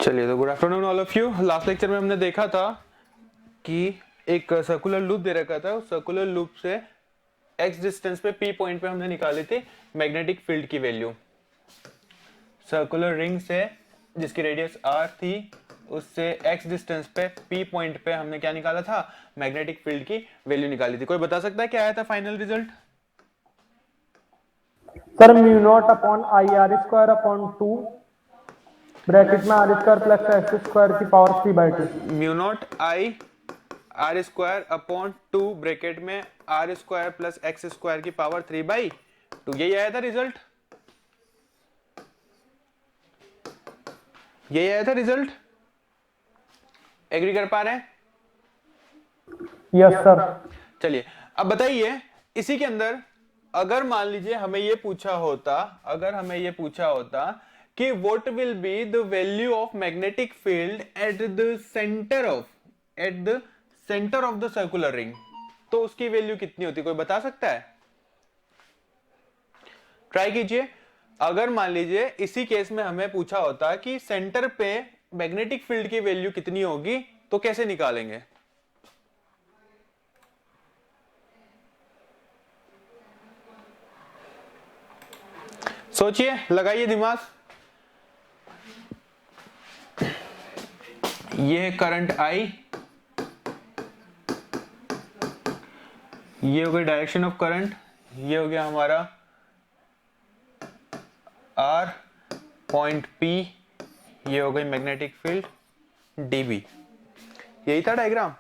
चलिए तो good afternoon all of you. Last lecture में हमने देखा था कि एक सर्कुलर लूप दे रखा था, उस सर्कुलर लूप से x डिस्टेंस पे p पॉइंट पे हमने निकाली थी मैग्नेटिक फील्ड की वैल्यू। सर्कुलर रिंग से जिसकी रेडियस r थी उससे x डिस्टेंस पे p पॉइंट पे हमने क्या निकाला था, मैग्नेटिक फील्ड की वैल्यू निकाली थी। कोई बता सकता है क्या आया था final result? Sir mu naught upon I R square upon 2 bracket में R square plus x square की power 3/2। Mu naught I R square upon 2 bracket में R square plus x square की पावर 3/2, यही आया था रिजल्ट। यही आया था रिजल्ट। एग्री कर पा रहे हैं? Yes sir. चलिए अब बताइए, इसी के अंदर अगर मान लीजिए हमें ये पूछा होता कि what will be the value of magnetic field at the centre of the circular ring, तो उसकी वैल्यू कितनी होती? कोई बता सकता है? ट्राई कीजिए। अगर मान लीजिए इसी केस में हमें पूछा होता कि सेंटर पे मैग्नेटिक फील्ड की वैल्यू कितनी होगी, तो कैसे निकालेंगे? सोचिए, लगाइए दिमाग। ये है करंट I, ये हो गई डायरेक्शन ऑफ करंट, ये हो गया हमारा R, पॉइंट P, ये हो गई मैग्नेटिक फील्ड dB। यही था डायग्राम।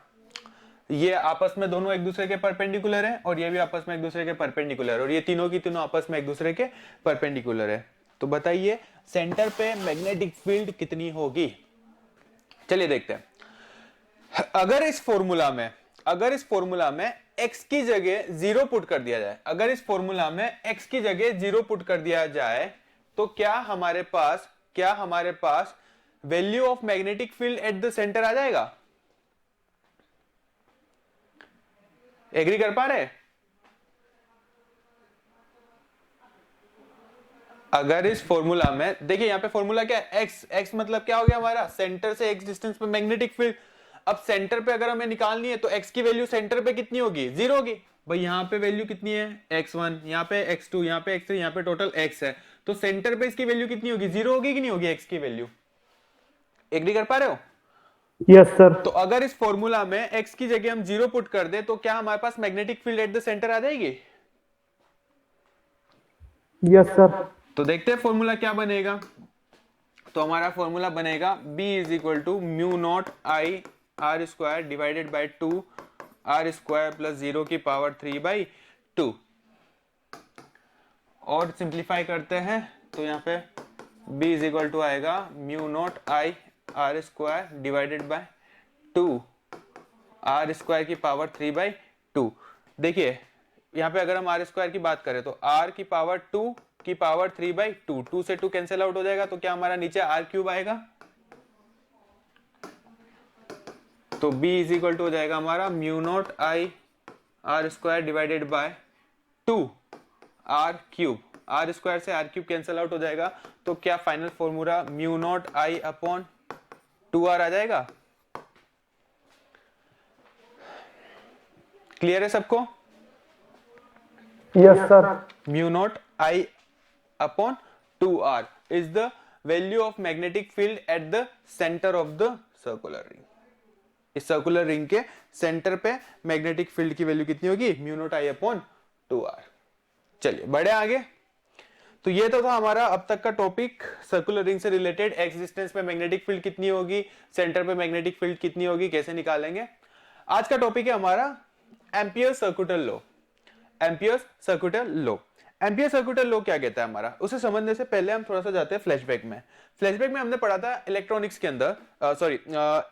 ये आपस में दोनों एक दूसरे के परपेंडिकुलर है और ये भी आपस में एक दूसरे के परपेंडिकुलर है, और ये तीनों की तीनों आपस में एक दूसरे के परपेंडिकुलर है। तो बताइए सेंटर पे मैग्नेटिक फील्ड कितनी होगी? चलिए देखते हैं। अगर इस फॉर्मूला में x की जगह 0 पुट कर दिया जाए, तो क्या हमारे पास value of magnetic field at the centre आ जाएगा? एग्री कर पा रहे? अगर इस फॉर्मूला में देखिए, यहां पे फॉर्मूला क्या है, x मतलब क्या हो गया हमारा, सेंटर से x डिस्टेंस पे मैग्नेटिक फील्ड। अब सेंटर पे अगर हमें निकालनी है तो x की वैल्यू सेंटर पे कितनी होगी? 0 होगी। भाई यहां पे वैल्यू कितनी है, x1, यहां पे x2, यहां पे x3, यहां पे टोटल x है, तो सेंटर पे इसकी वैल्यू कितनी होगी? 0 होगी कि नहीं होगी x की वैल्यू? एग्री कर पा रहे हो? Yes sir. तो अगर इस फॉर्मूला में x की जगह हम 0 पुट कर दे तो क्या हमारे पास magnetic field at the centre आ जाएगी? Yes sir. तो देखते हैं फॉर्मूला क्या बनेगा। तो हमारा फॉर्मूला बनेगा B is equal to mu naught I R square divided by 2 R square plus 0 की पावर 3/2। और सिंप्लीफाई करते हैं तो यहाँ पे B इज इक्वल टू आएगा mu naught I R square divided by 2 R square की पावर 3/2। देखिए यहाँ पे अगर हम आर स्क्वायर की बात करें तो r की पावर 2 की पावर 3/2, 2 से 2 कैंसिल आउट हो जाएगा, तो क्या हमारा नीचे r क्यूब आएगा? तो b इज इक्वल टू हो जाएगा हमारा mu naught I R square divided by 2 r cube, r square से r क्यूब कैंसिल आउट हो जाएगा, तो क्या फाइनल फॉर्मूला म्यू नॉट आई अपॉन 2r आ जाएगा? क्लियर है सबको? Yes sir. Mu naught I upon 2r is the value of magnetic field at the centre of the circular ring. इस circular ring के centre पे मैग्नेटिक फील्ड की value कितनी होगी? Mu naught आई upon 2r। चलिए बढ़े आगे। तो ये तो था हमारा अब तक का टॉपिक, सर्कुलर रिंग से रिलेटेड x डिस्टेंस पे मैग्नेटिक फील्ड कितनी होगी, सेंटर पे मैग्नेटिक फील्ड कितनी होगी, कैसे निकालेंगे। आज का टॉपिक है हमारा ampere circular law. Ampere circular law क्या कहता है हमारा, उसे समझने से पहले हम थोड़ा सा जाते हैं फ्लैशबैक में। फ्लैशबैक में हमने पढ़ा था इलेक्ट्रॉनिक्स के अंदर,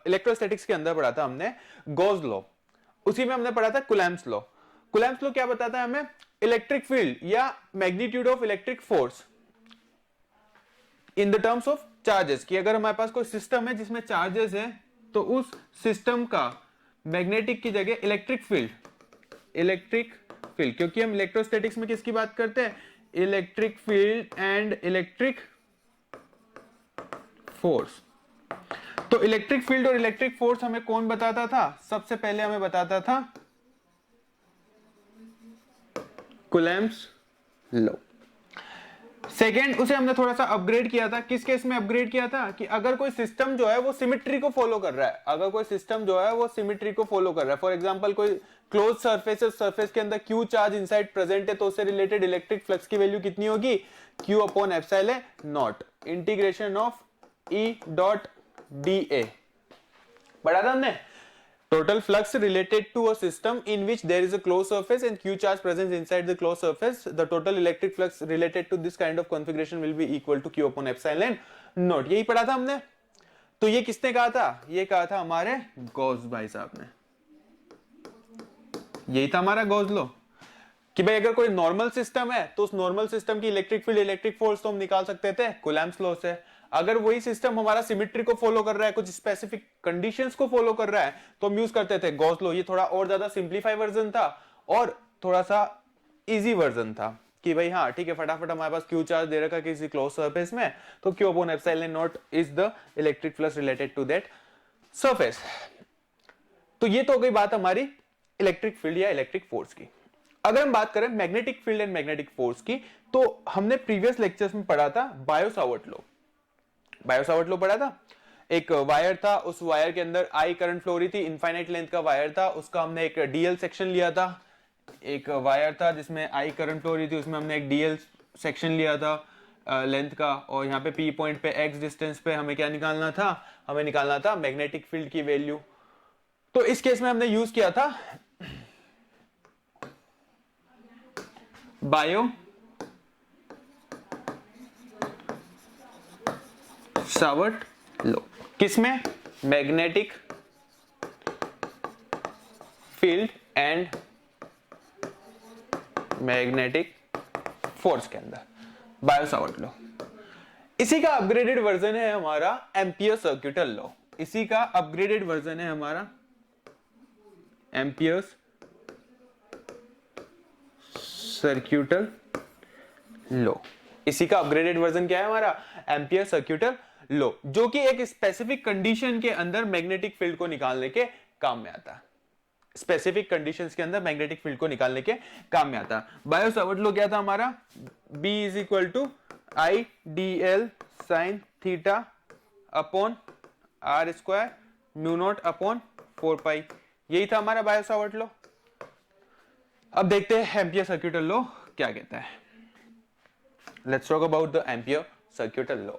इलेक्ट्रोस्टैटिक्स के अंदर पढ़ा था हमने गॉस लॉ। उसी में हमने पढ़ा था कुलैम्स लॉ। कुलैम्स लॉ क्या बताता है हमें? इलेक्ट्रिक फील्ड या magnitude of electric force in the terms of charges, कि अगर हमारे पास कोई सिस्टम है जिसमें चार्जेस है तो उस सिस्टम का मैग्नेटिक की जगह इलेक्ट्रिक फील्ड, क्योंकि हम इलेक्ट्रोस्टैटिक्स में किसकी बात करते हैं? Electric field and electric force. तो इलेक्ट्रिक फील्ड और इलेक्ट्रिक फोर्स हमें कौन बताता था? सबसे पहले हमें बताता था कूलम्ब्स लॉ। सेकेंड, उसे हमने थोड़ा सा अपग्रेड किया था। किस केस में अपग्रेड किया था? कि अगर कोई सिस्टम जो है वो सिमेट्री को फॉलो कर रहा है, अगर कोई सिस्टम जो है वो सिमेट्री को फॉलो कर रहा है, फॉर एग्जांपल कोई क्लोज सरफेस है, सरफेस के अंदर क्यू चार्ज इनसाइड प्रेजेंट है, तो उससे रिलेटेड इलेक्ट्रिक फ्लक्स की वैल्यू कितनी होगी? Q upon epsilon not integration of E dot D ए। पढ़ा था हमने? Total flux related to a system in which there is a closed surface and q charge present inside the closed surface, the total electric flux related to this kind of configuration will be equal to q upon epsilon naught। यही पढ़ा था हमने। तो ये किसने कहा था? ये कहा था हमारे गॉस भाई साहब ने। यही था हमारा गॉस लॉ कि भाई अगर कोई नॉर्मल सिस्टम है तो उस नॉर्मल सिस्टम की इलेक्ट्रिक फील्ड, इलेक्ट्रिक फोर्स तो हम निकाल सकते थे कूलम्ब्स लॉ से। अगर वही सिस्टम हमारा सिमेट्री को फॉलो कर रहा है, कुछ स्पेसिफिक कंडीशंस को फॉलो कर रहा है, तो हम यूज करते थे गॉस लॉ। ये थोड़ा और ज्यादा सिंप्लीफाई वर्जन था और थोड़ा सा इजी वर्जन था कि भाई हाँ ठीक है, फटाफट हमारे पास क्यू चार्ज दे रखा है किसी क्लोज सरफेस में, तो Q upon epsilon naught is the electric flux related to that surface. तो ये तो हो गई बात हमारी इलेक्ट्रिक फील्ड या इलेक्ट्रिक फोर्स की। अगर हम बात करें magnetic field and magnetic force की, तो हमने प्रीवियस लेक्चर्स में पढ़ा था बायो-सावर्ट लॉ। बायो-सावर्ट लॉ पढ़ा था। एक वायर था, उस वायर के अंदर आई करंट फ्लो रही थी, इनफाइनाइट लेंथ का वायर था, उसका हमने एक डीएल सेक्शन लिया था। एक वायर था जिसमें आई करंट फ्लो रही थी, उसमें हमने एक डीएल सेक्शन लिया था लेंथ का, और यहाँ पे पी पॉइंट पे एक्स डिस्टेंस पे हमें क्या निकालना था? हमें निकालना था मैग्नेटिक फील्ड की वैल्यू। तो इस केस में हमने यूज किया था बायो सावर्ट लॉ। किसमें? Magnetic field and magnetic force के अंदर बायो सावर्ट लॉ। इसी का अपग्रेडेड वर्जन है हमारा एम्पियर सर्क्यूटल लॉ। इसी का अपग्रेडेड वर्जन है हमारा एम्पियर्स सर्क्यूटल लॉ। इसी का अपग्रेडेड वर्जन क्या है हमारा? एम्पियर सर्क्यूटल लॉ, जो कि एक स्पेसिफिक कंडीशन के अंदर मैग्नेटिक फील्ड को निकालने के काम में आता है। स्पेसिफिक कंडीशंस के अंदर मैग्नेटिक फील्ड को निकालने के काम में आता है। बायो सावर्ट लॉ क्या था हमारा? B is equal to I D L sine theta upon R square mu naught upon 4 pi. यही था हमारा बायो सावर्ट लॉ। अब देखते हैं एम्पियर सर्क्यूटल लॉ क्या कहता है। Let's talk about the Ampere circuital law.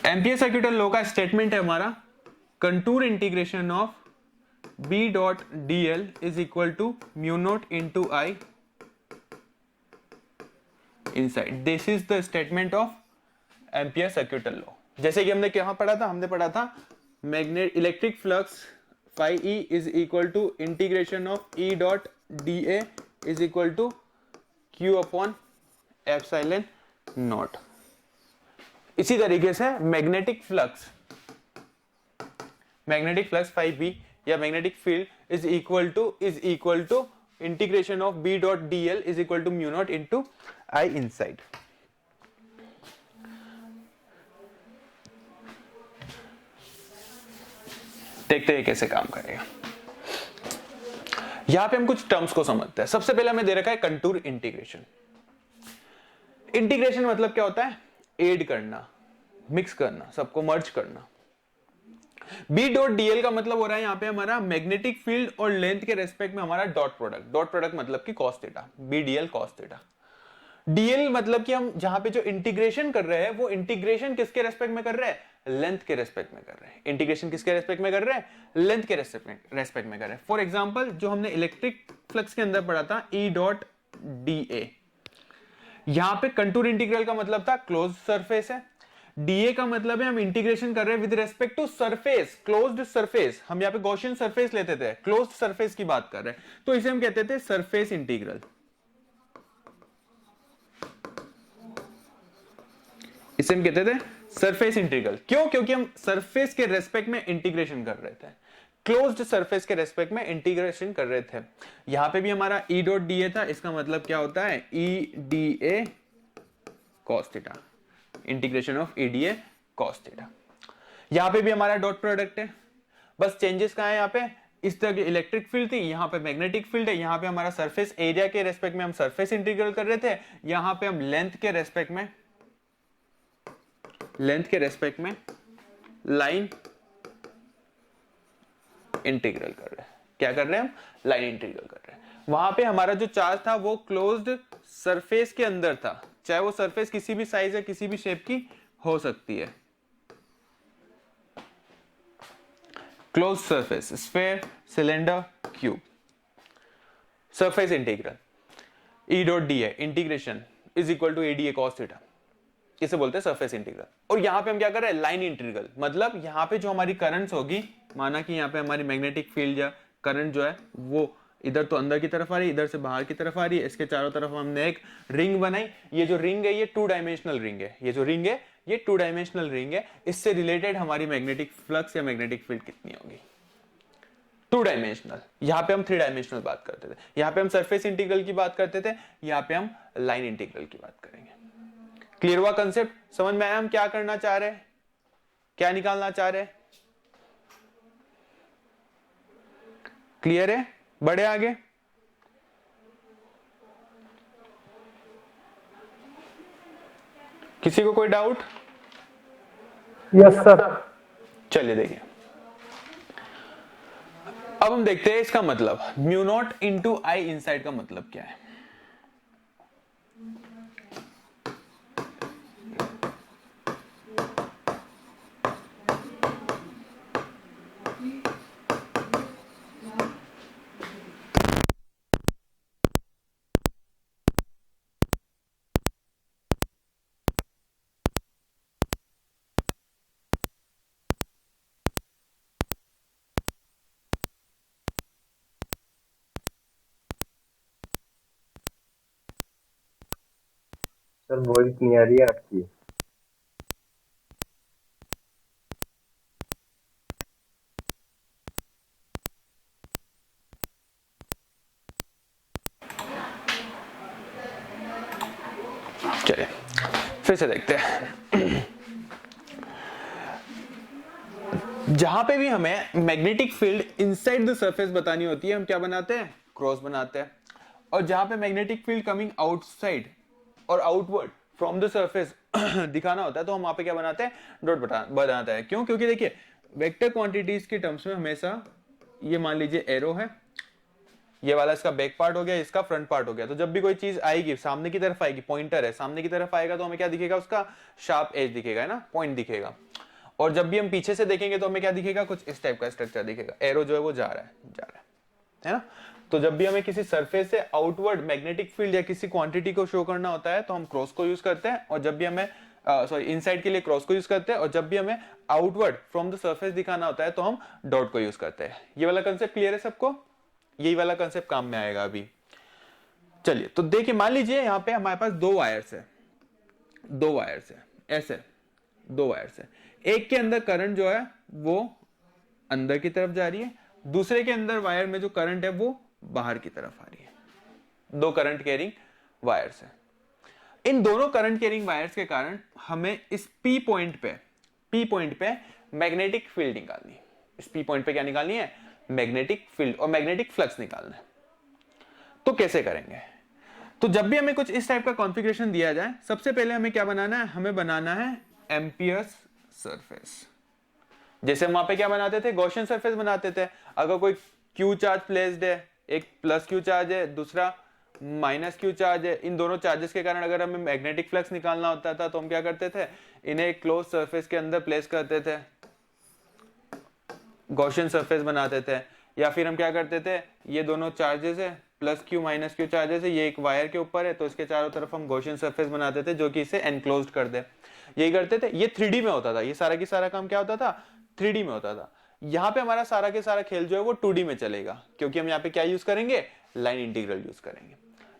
Ampere circuital law का स्टेटमेंट है हमारा contour integration of B dot D L is equal to mu naught into I inside. This is the statement of Ampere circuital law. जैसे कि हमने क्या पढ़ा था? हमने पढ़ा था magnet electric flux phi E is equal to integration of E dot D A is equal to Q upon epsilon not. इसी तरीके से मैग्नेटिक फ्लक्स फाई बी या magnetic field is equal to integration of B dot D L is equal to mu naught into I inside. देखते हैं कैसे काम करेगा। यहां पे हम कुछ टर्म्स को समझते हैं। सबसे पहले हमें दे रखा है कंटूर इंटीग्रेशन। इंटीग्रेशन मतलब क्या होता है? एड करना, मिक्स करना, सबको मर्ज करना। बी डॉट डीएल का मतलब हो रहा है यहां पे हमारा मैग्नेटिक फील्ड और लेंथ के रेस्पेक्ट में हमारा डॉट प्रोडक्ट। डॉट प्रोडक्ट मतलब कि cos theta, B D L cos theta. D L मतलब कि हम जहां पे जो इंटीग्रेशन कर रहे हैं वो इंटीग्रेशन किसके रेस्पेक्ट में कर रहे हैं? लेंथ के रेस्पेक्ट में कर रहे हैं। इंटीग्रेशन किसके रेस्पेक्ट में कर रहे हैं? लेंथ के रेस्पेक्ट में कर रहे हैं। फॉर एग्जांपल जो हमने इलेक्ट्रिक फ्लक्स के अंदर पढ़ा था ई डॉट डी ए, यहां पे कंटूर इंटीग्रल का मतलब था क्लोज सरफेस है। डीए का मतलब है हम इंटीग्रेशन कर रहे हैं with respect to surface, closed surface. हम यहां पे गॉसियन सरफेस लेते थे, क्लोज्ड सरफेस की बात कर रहे हैं, तो इसे हम कहते थे सरफेस इंटीग्रल। इसे हम कहते थे सरफेस इंटीग्रल। क्यों? क्योंकि हम सरफेस के रेस्पेक्ट में इंटीग्रेशन कर रहे थे। क्लोज्ड सरफेस के रेस्पेक्ट में इंटीग्रेशन कर रहे थे। यहां पे भी हमारा ई डॉट डी ए था, इसका मतलब क्या होता है E D A cos theta, integration of E D A cos theta. यहां पे भी हमारा डॉट प्रोडक्ट है, बस चेंजेस कहां है, यहाँ पे इस तरह की इलेक्ट्रिक फील्ड थी, यहाँ पे मैग्नेटिक फील्ड है। यहाँ पे हमारा सरफेस एरिया के रेस्पेक्ट में हम सरफेस इंटीग्रल कर रहे थे, यहाँ पे हम लेंथ के रेस्पेक्ट में लाइन इंटीग्रल कर रहे हैं। क्या कर रहे हैं हम, लाइन इंटीग्रल कर रहे हैं। वहां पे हमारा जो चार्ज था वो क्लोज्ड सरफेस के अंदर था, चाहे वो सरफेस किसी भी साइज या किसी भी शेप की हो सकती है। Close surface, sphere, cylinder, cube. Surface integral E dot D A integration is equal to A D A cos theta, इसे बोलते हैं सरफेस इंटीग्रल। और यहां पे हम क्या कर रहे हैं, लाइन इंटीग्रल, मतलब यहां पे जो हमारी करंट्स होगी, माना कि यहाँ पे हमारी मैग्नेटिक फील्ड या करंट जो है वो इधर तो अंदर की तरफ आ रही है, इधर से बाहर की तरफ आ रही है, इसके चारों तरफ हमने एक रिंग बनाई। ये जो रिंग है ये 2 डायमेंशनल रिंग है, ये जो रिंग है ये 2 डायमेंशनल रिंग है। इससे रिलेटेड हमारी मैग्नेटिक फ्लक्स या मैग्नेटिक फील्ड कितनी होगी, 2 डायमेंशनल। यहां पे हम 3 डायमेंशनल बात करते थे, यहां पे हम सरफेस इंटीग्रल की बात करते थे, यहां पे हम लाइन इंटीग्रल की बात करेंगे। क्लियर हुआ कंसेप्ट, समझ में आया हम क्या करना चाह रहे हैं, क्या निकालना चाह रहे हैं? क्लियर है, बढ़े आगे। किसी को कोई डाउट? Yes sir. चलिए देखिए, अब हम देखते हैं इसका मतलब mu naught into I inside का मतलब क्या है। सर वॉइस नहीं आ रही है आपकी। चलिए फिर से देखते हैं। जहां पे भी हमें magnetic field inside the surface बतानी होती है, हम क्या बनाते हैं, क्रॉस बनाते हैं। और जहां पे मैग्नेटिक फील्ड कमिंग आउटसाइड और आउटवर्ड फ्रॉम द सरफेस दिखाना होता है, तो हम वहां पे क्या बनाते हैं, डॉट बनाते हैं। क्यों? क्योंकि देखिए वेक्टर क्वांटिटीज के टर्म्स में हमेशा ये मान लीजिए एरो है, ये वाला इसका बैक पार्ट हो गया, इसका फ्रंट पार्ट हो गया। तो जब भी कोई चीज आएगी सामने की तरफ आएगी, पॉइंटर है सामने की तरफ आएगा, तो हमें क्या दिखेगा, उसका शार्प एज दिखेगा, है ना, पॉइंट दिखेगा। और जब भी हम पीछे से देखेंगे तो हमें क्या दिखेगा, कुछ इस टाइप का स्ट्रक्चर दिखेगा, एरो जो है वो जा रहा है ना। तो जब भी हमें किसी सरफेस से आउटवर्ड मैग्नेटिक फील्ड या किसी क्वांटिटी को शो करना होता है तो हम क्रॉस को यूज करते हैं, और जब भी हमें इनसाइड के लिए क्रॉस को यूज करते हैं, और जब भी हमें आउटवर्ड फ्रॉम द सरफेस दिखाना होता है तो हम डॉट को यूज करते हैं। ये वाला कंसेप्ट क्लियर है सबको? यही वाला कंसेप्ट काम में आएगा अभी। चलिए तो देखिए, मान लीजिए यहाँ पे हमारे पास 2 वायर्स है, ऐसे 2 वायर्स है। एक के अंदर करंट जो है वो अंदर की तरफ जा रही है, दूसरे के अंदर वायर में जो करंट है वो बाहर की तरफ आ रही है। 2 करंट कैरिंग वायर्स है। इन दोनों करंट कैरिंग वायर्स के कारण हमें इस P पॉइंट पे मैग्नेटिक फील्ड निकालनी है। इस P पॉइंट पे क्या निकालनी है, मैग्नेटिक फील्ड और मैग्नेटिक फ्लक्स निकालना है। तो कैसे करेंगे? तो जब भी हमें कुछ इस टाइप का कॉन्फ़िगरेशन दिया जाए, सबसे पहले हमें क्या बनाना है, हमें बनाना है एम्पियर्स सरफेस। जैसे हम वहां पे क्या बनाते थे, गॉसियन सरफेस बनाते थे। अगर कोई क्यू चार्ज प्लेस्ड है, एक प्लस क्यू चार्ज है, दूसरा माइनस क्यू चार्ज है, इन दोनों चार्जेस के कारण अगर हमें मैग्नेटिक फ्लक्स निकालना होता था तो हम क्या करते थे, इन्हें एक क्लोज सरफेस के अंदर प्लेस करते थे, गॉसियन सरफेस बनाते थे। या फिर हम क्या करते थे, ये दोनों चार्जेस है, plus Q minus Q charges है, ये एक वायर के ऊपर है, तो इसके चारों तरफ हम गॉसियन सरफेस बनाते थे जो कि इसे एनक्लोज्ड कर दे। यही करते थे। ये 3D में होता था, ये सारा की सारा काम क्या होता था, 3D में होता था। यहाँ पे हमारा सारा के सारा खेल जो है वो 2D में चलेगा, क्योंकि हम यहाँ पे क्या यूज करेंगे, लाइन इंटीग्रल यूज करेंगे।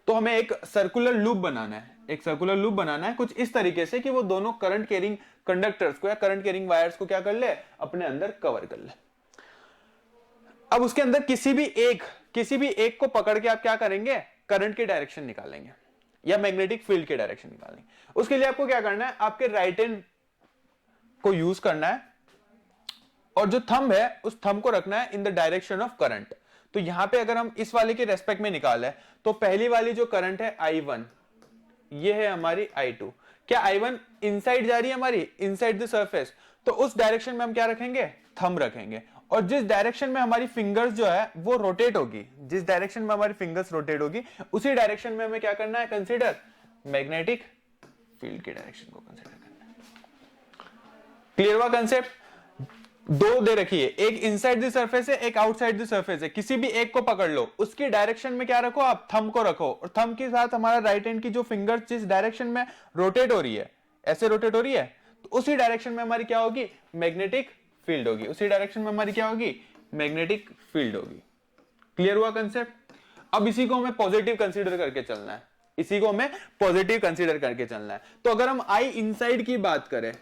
तो हमें एक सर्कुलर लूप बनाना है, कुछ इस तरीके से कि वो दोनों करंट कैरिंग कंडक्टर्स को या करंट कैरिंग वायर्स को क्या कर ले, अपने अंदर कवर कर ले। अब उसके अंदर किसी भी एक को पकड़ के आप क्या करेंगे, करंट की डायरेक्शन निकालेंगे या मैग्नेटिक फील्ड की डायरेक्शन निकालेंगे। उसके लिए आपको क्या करना है, आपके राइट हैंड को यूज करना है और जो थंब है उस थंब को रखना है in the direction of current. तो यहां पे अगर हम इस वाले के रेस्पेक्ट में निकाले तो पहली वाली जो करंट है I1, ये है हमारी I2। क्या I1 इनसाइड जा रही है हमारी, इनसाइड द सरफेस, तो उस डायरेक्शन में हम क्या रखेंगे, थंब रखेंगे। और जिस डायरेक्शन में हमारी फिंगर्स जो है वो रोटेट होगी, जिस डायरेक्शन में हमारी फिंगर्स रोटेट होगी उसी डायरेक्शन में हमें क्या करना है, कंसीडर मैग्नेटिक फील्ड की डायरेक्शन को कंसीडर करना है। क्लियर हुआ कंसेप्ट? दो दे रखी है, एक इनसाइड द सरफेस है, एक आउटसाइड द सरफेस है, किसी भी एक को पकड़ लो, उसकी डायरेक्शन में क्या रखो, आप थंब को रखो और थंब के साथ हमारा राइट हैंड की जो फिंगर जिस डायरेक्शन में रोटेट हो रही है, ऐसे रोटेट हो रही है, तो उसी डायरेक्शन में हमारी क्या होगी, मैग्नेटिक फील्ड होगी। उसी डायरेक्शन में हमारी क्या होगी, मैग्नेटिक फील्ड होगी। क्लियर हुआ कंसेप्ट? अब इसी को हमें पॉजिटिव कंसीडर करके चलना है, इसी को हमें पॉजिटिव कंसीडर करके चलना है। तो अगर हम आई इनसाइड की बात करें,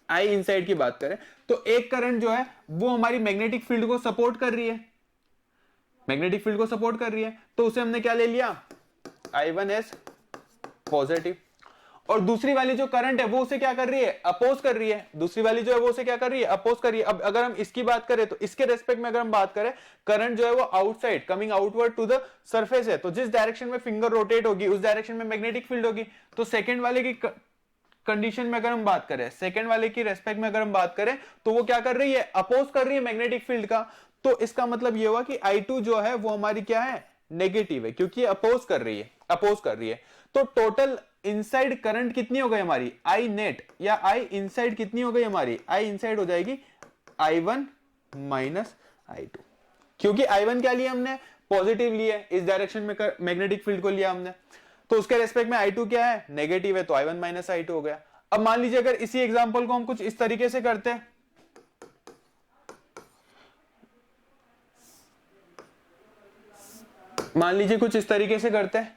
आई इनसाइड की बात करें तो एक करंट जो है वो हमारी मैग्नेटिक फील्ड को सपोर्ट कर रही है, मैग्नेटिक फील्ड को सपोर्ट कर रही है, तो उसे हमने क्या ले लिया, I1 एज पॉजिटिव। और दूसरी वाली जो करंट है वो उसे क्या कर रही है, अपोज कर रही है। दूसरी वाली जो है वो उसे क्या कर रही है, अपोज कर रही है। अब अगर हम इसकी बात करें तो इसके रेस्पेक्ट में अगर हम बात करें, करंट जो है वो outside coming outward to the surface है, तो जिस डायरेक्शन में फिंगर रोटेट होगी उस डायरेक्शन में मैग्नेटिक फील्ड होगी। तो सेकंड वाले की कंडीशन में अगर हम बात करें, सेकंड वाले की रेस्पेक्ट में अगर हम बात करें तो वो क्या कर रही है, अपोज कर रही है मैग्नेटिक फील्ड का। तो इसका मतलब ये हुआ कि I2 जो है वो हमारी क्या है, नेगेटिव है, क्योंकि अपोज कर रही है, अपोज कर रही है। तो टोटल इनसाइड करंट कितनी हो गई हमारी, I नेट या I इनसाइड कितनी हो गई हमारी, I इनसाइड हो जाएगी I1 माइनस I2, क्योंकि I1 क्या लिया हमने, पॉजिटिव लिया, इस डायरेक्शन में मैग्नेटिक फील्ड को लिया हमने, तो उसके रेस्पेक्ट में I2 क्या है, नेगेटिव है, तो I1 माइनस I2 हो गया। अब मान लीजिए अगर इसी एग्जांपल को हम कुछ इस तरीके से करते हैं, मान लीजिए कुछ इस तरीके से करते हैं,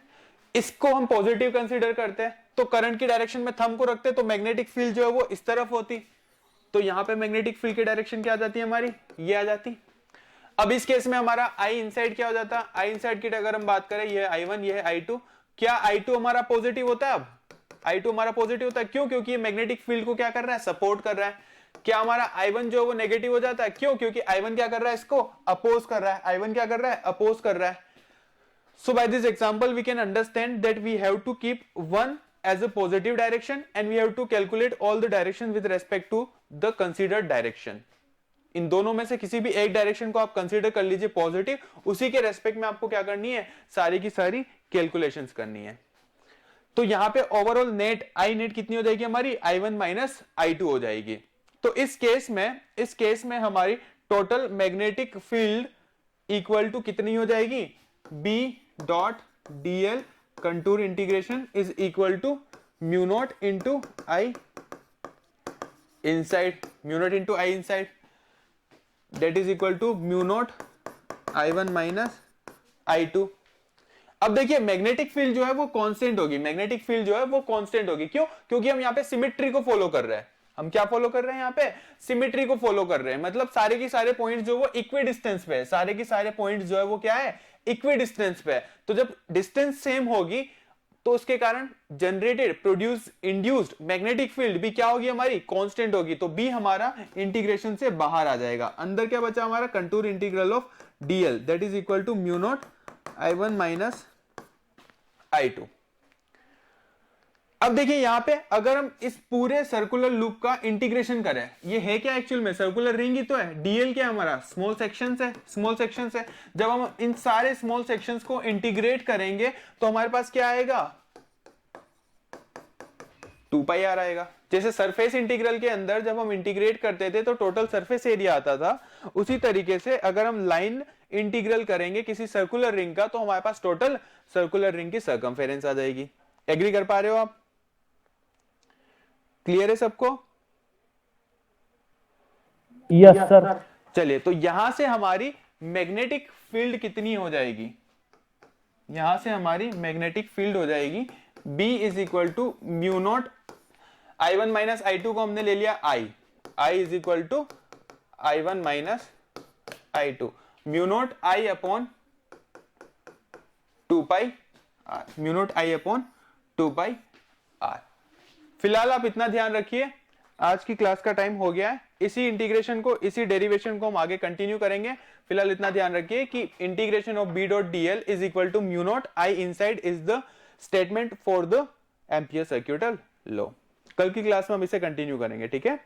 इसको हम पॉजिटिव कंसीडर करते हैं, तो करंट की डायरेक्शन में थंब को रखते हैं, तो मैग्नेटिक फील्ड जो है वो इस तरफ होती, तो यहां पे मैग्नेटिक फील्ड की डायरेक्शन क्या आ जाती है हमारी, ये आ जाती। अब इस केस में हमारा I इनसाइड क्या हो जाता, I इनसाइड की अगर हम बात करें, ये है I1, ये है I2, क्या I2 हमारा पॉजिटिव होता है, अब I2 हमारा पॉजिटिव होता है, क्यों, क्योंकि ये मैग्नेटिक फील्ड को क्या कर रहा है, सपोर्ट कर रहा है। क्या हमारा I1 जो है वो नेगेटिव हो जाता है, क्यों, क्योंकि I1 क्या कर रहा है, इसको अपोज कर रहा है, I1 क्या कर रहा है, अपोज कर रहा है। So by this example we can understand that we have to keep one as a positive direction and we have to calculate all the directions with respect to the considered direction. इन दोनों में से किसी भी एक direction को आप consider कर लीजिए पॉजिटिव, उसी के रेस्पेक्ट में आपको क्या करनी है, सारी की सारी कैलकुलेशंस करनी है। तो यहां पे ओवरऑल नेट आई नेट कितनी हो जाएगी हमारी, I1 माइनस I2 हो जाएगी। तो इस केस में हमारी total magnetic field equal to कितनी हो जाएगी, B dot dl contour integration is equal to mu naught into I inside, mu naught into I inside, that is equal to mu naught I1 minus I2। अब देखिए magnetic field जो है वो constant होगी, magnetic field जो है वो constant होगी, क्यों, क्योंकि हम यहाँ पे सिमेट्री को फॉलो कर रहे हैं। हम क्या फॉलो कर रहे हैं, यहाँ पे सिमेट्री को फॉलो कर रहे हैं, मतलब सारे के सारे पॉइंट्स जो वो इक्वी डिस्टेंस पे है, सारे के सारे पॉइंट्स जो है वो क्या है, इक्वी डिस्टेंस पे है। तो जब डिस्टेंस सेम होगी तो उसके कारण generated produce induced magnetic field भी क्या होगी हमारी, कांस्टेंट होगी। तो बी हमारा इंटीग्रेशन से बाहर आ जाएगा, अंदर क्या बचा हमारा, contour integral of D L that is equal to mu naught I1 minus I2। अब देखिए यहां पे अगर हम इस पूरे सर्कुलर लूप का इंटीग्रेशन करें, ये है क्या एक्चुअल में, सर्कुलर रिंग ही तो है, डीएल क्या हमारा, स्मॉल सेक्शंस है, स्मॉल सेक्शंस है। जब हम इन सारे स्मॉल सेक्शंस को इंटीग्रेट करेंगे तो हमारे पास क्या आएगा, 2πr आएगा। जैसे सरफेस इंटीग्रल के अंदर जब हम इंटीग्रेट करते थे तो टोटल सरफेस एरिया आता था, उसी तरीके से अगर हम लाइन इंटीग्रल करेंगे किसी सर्कुलर रिंग का तो हमारे पास टोटल सर्कुलर रिंग की सर्कमफेरेंस आ जाएगी। एग्री कर पा रहे हो आप, क्लियर है सबको? Yes sir. चलिए तो यहां से हमारी मैग्नेटिक फील्ड कितनी हो जाएगी, यहां से हमारी मैग्नेटिक फील्ड हो जाएगी B is equal to mu naught I1 minus I2 को हमने ले लिया I is equal to I1 minus I2 mu naught I upon 2 pi R, mu naught I upon 2 pi R. फिलहाल आप इतना ध्यान रखिए, आज की क्लास का टाइम हो गया है। इसी इंटीग्रेशन को, इसी डेरिवेशन को हम आगे कंटिन्यू करेंगे। फिलहाल इतना ध्यान रखिए कि integration of B dot D L is equal to mu naught I inside is the statement for the Ampere circuital law. कल की क्लास में हम इसे कंटिन्यू करेंगे, ठीक है।